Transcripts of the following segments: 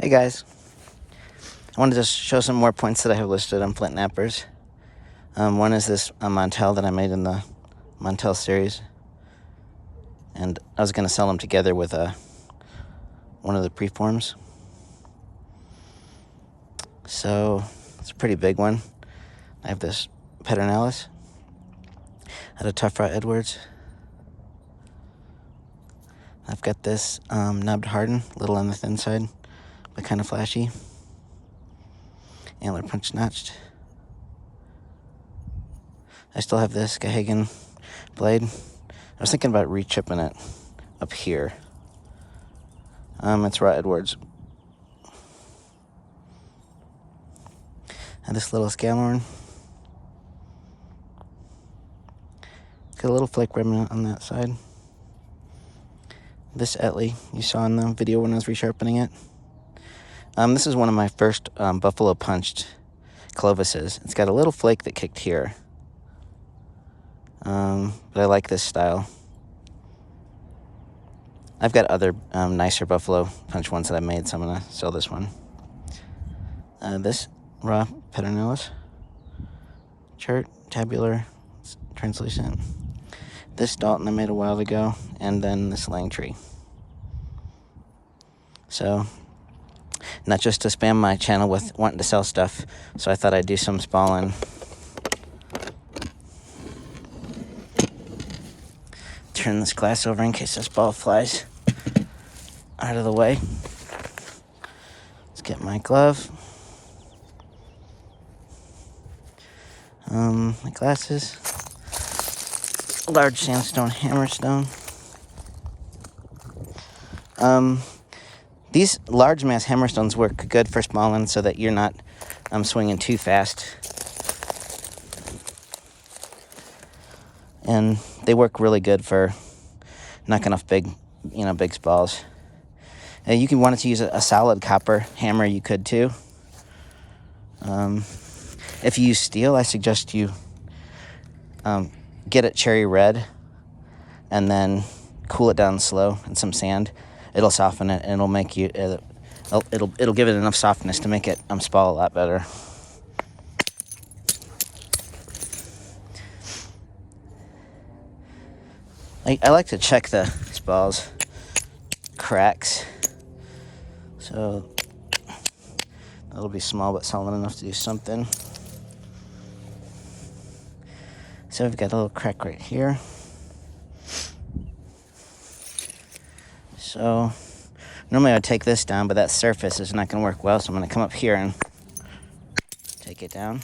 Hey guys, I wanted to show some more points that I have listed on flint knappers. One is this Montel that I made in the Montel series, and I was going to sell them together with one of the preforms. So it's a pretty big one. I have this Pedernales out of Tough Rot Edwards. I've got this nubbed harden, a little on the thin side, but kind of flashy. Antler punch notched. I still have this Gahagan blade. I was thinking about re-chipping it up here. It's Rot Edwards. And this little Scalorn. Got a little flake remnant on that side. This Etley you saw in the video when I was resharpening it. This is one of my first buffalo punched Clovises. It's got a little flake that kicked here. But I like this style. I've got other nicer buffalo punch ones that I made, so I'm going to sell this one. This raw Pedernales. Chart, tabular, translucent. This Dalton I made a while ago, and then this Langtree. So, not just to spam my channel with wanting to sell stuff, so I thought I'd do some spalling. Turn this glass over in case this ball flies out of the way. Let's get my glove. My glasses. Large sandstone hammerstone. These large mass hammerstones work good for spalling so that you're not swinging too fast. And they work really good for knocking off big spalls. You can want to use a solid copper hammer, you could too. If you use steel, I suggest you get it cherry red and then cool it down slow in some sand. It'll soften it and it'll make you it'll give it enough softness to make it spal a lot better. I like to check the spal's cracks, so it'll be small but solid enough to do something. So we've got a little crack right here. So normally I would take this down, but that surface is not going to work well, so I'm going to come up here and take it down.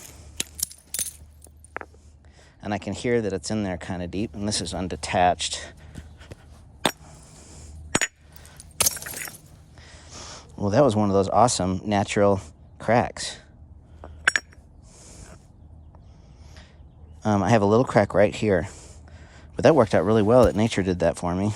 And I can hear that it's in there kind of deep, and this is undetached. Well, that was one of those awesome natural cracks. I have a little crack right here, but that worked out really well that nature did that for me.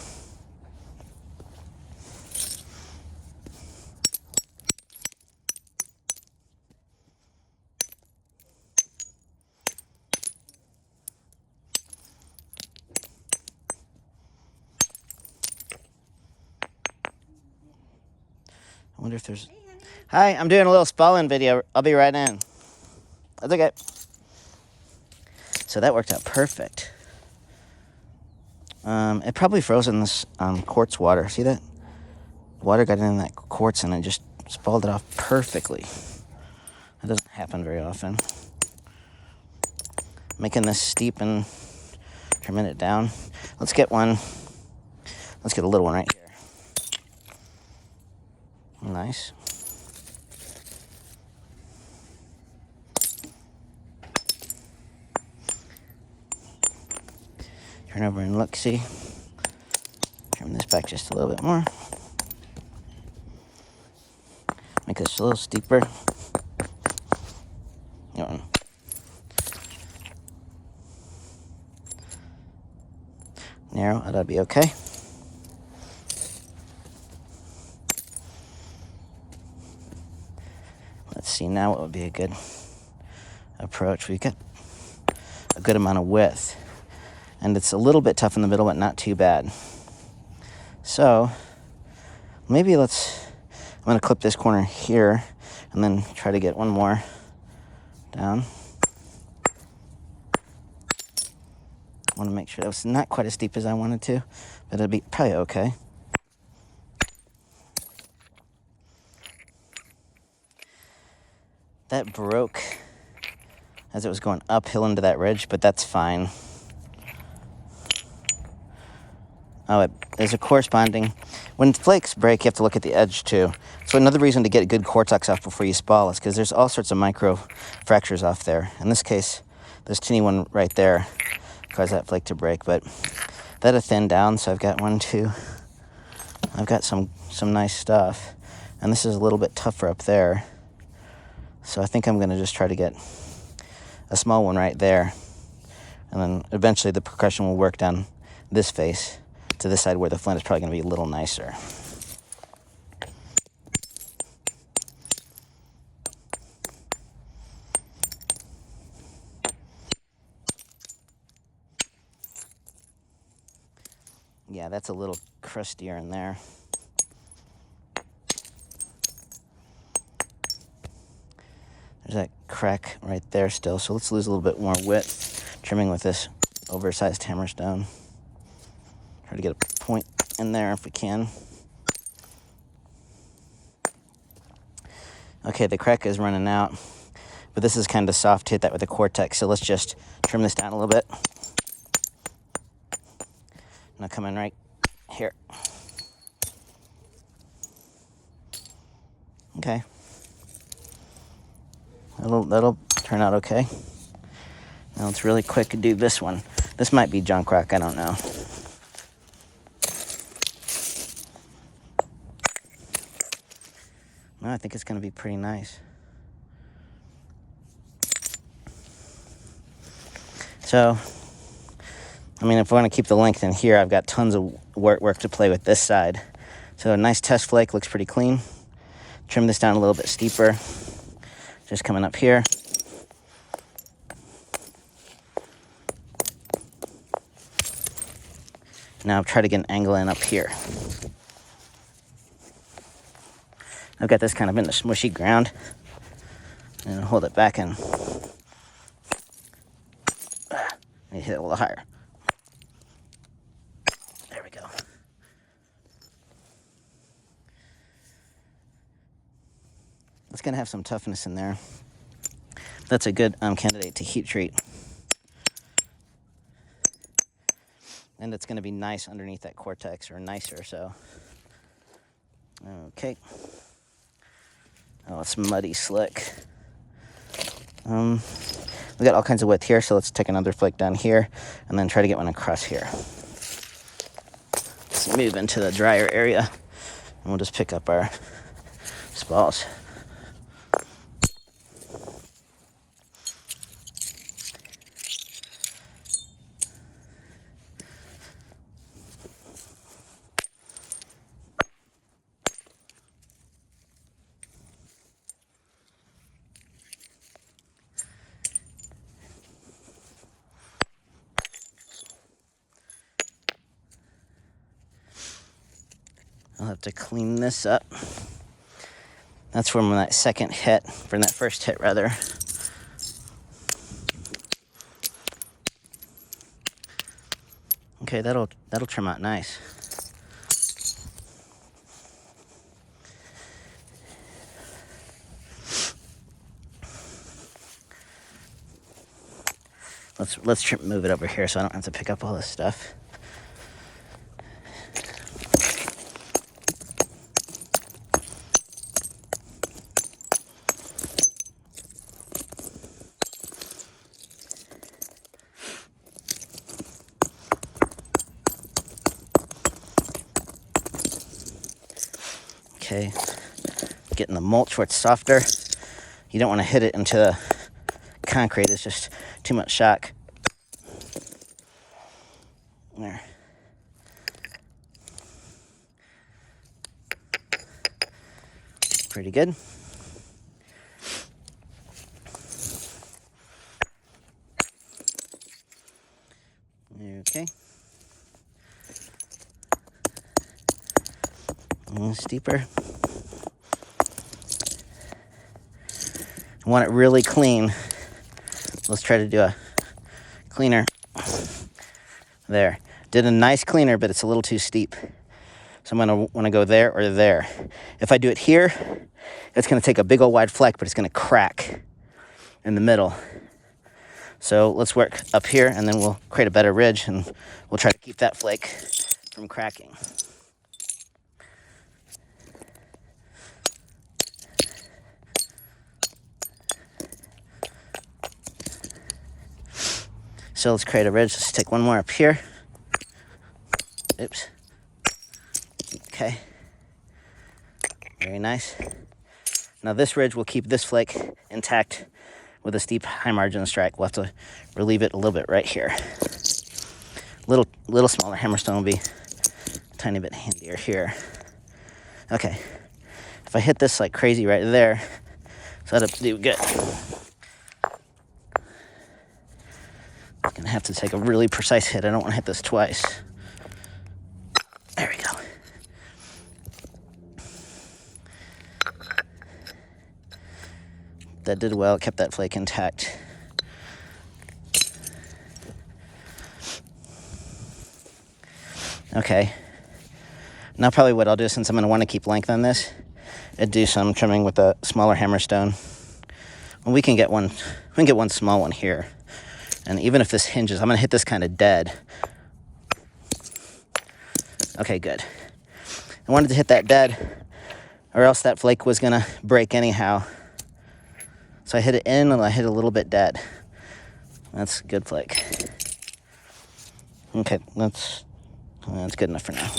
I wonder if there's... Hi, I'm doing a little spalling video. I'll be right in. That's okay. So that worked out perfect. It probably froze in this quartz water. See that? Water got in that quartz and it just spalled it off perfectly. That doesn't happen very often. Making this steep and trimming it down. Let's get one. Let's get a little one right here. Nice. Turn over and look, see? Trim this back just a little bit more. Make this a little steeper. Narrow, that'll be okay. Let's see now what would be a good approach. We've got a good amount of width. And it's a little bit tough in the middle, but not too bad. So maybe let's I'm going to clip this corner here and then try to get one more down. I want to make sure that was not quite as deep as I wanted to, but it'll be probably okay. That broke as it was going uphill into that ridge, but that's fine. Oh, there's a corresponding... When flakes break, you have to look at the edge, too. So another reason to get a good cortex off before you spall is because there's all sorts of micro fractures off there. In this case, this teeny one right there caused that flake to break, but that'll thin down, so I've got one, two... I've got some nice stuff. And this is a little bit tougher up there. So I think I'm going to just try to get a small one right there. And then eventually the percussion will work down this face to this side where the flint is probably going to be a little nicer. Yeah, that's a little crustier in there. There's that crack right there still, so let's lose a little bit more width, trimming with this oversized hammerstone. Try to get a point in there if we can. Okay, the crack is running out, but this is kind of soft to hit that with the cortex, so let's just trim this down a little bit. And I'll come in right here. Okay. That'll turn out okay. Now let's really quick do this one. This might be junk rock, I don't know. No, I think it's going to be pretty nice. So, I mean, if we want to keep the length in here, I've got tons of work to play with this side. So a nice test flake, looks pretty clean. Trim this down a little bit steeper. Just coming up here. Now try to get an angle in up here. I've got this kind of in the smushy ground. And hold it back and hit it a little higher. There we go. It's going to have some toughness in there. That's a good candidate to heat treat. And it's going to be nice underneath that cortex, or nicer, so. Okay. Oh, it's muddy slick. We got all kinds of width here, so let's take another flake down here, and then try to get one across here. Let's move into the drier area, and we'll just pick up our spalls. I'll have to clean this up. That's from that second hit, from that first hit rather. Okay, that'll trim out nice. Let's move it over here so I don't have to pick up all this stuff. Okay, getting the mulch where it's softer. You don't want to hit it into the concrete, it's just too much shock. There. Pretty good. Okay. A little steeper. You want it really clean. Let's try to do a cleaner. There. Did a nice cleaner, but it's a little too steep. So I'm going to want to go there or there. If I do it here, it's going to take a big old wide fleck, but it's going to crack in the middle. So let's work up here, and then we'll create a better ridge, and we'll try to keep that flake from cracking. So let's create a ridge. Let's take one more up here. Oops. Okay. Very nice. Now this ridge will keep this flake intact with a steep high margin of strike. We'll have to relieve it a little bit right here. Little smaller hammerstone will be a tiny bit handier here. Okay. If I hit this like crazy right there, so that'll do good. I'm gonna have to take a really precise hit. I don't want to hit this twice. There we go. That did well. It kept that flake intact. Okay. Now probably what I'll do, since I'm going to want to keep length on this, is do some trimming with a smaller hammerstone. Well, we can get one small one here. And even if this hinges, I'm going to hit this kind of dead. Okay, good. I wanted to hit that dead, or else that flake was going to break anyhow. So I hit it in, and I hit a little bit dead. That's a good flake. Okay, that's good enough for now.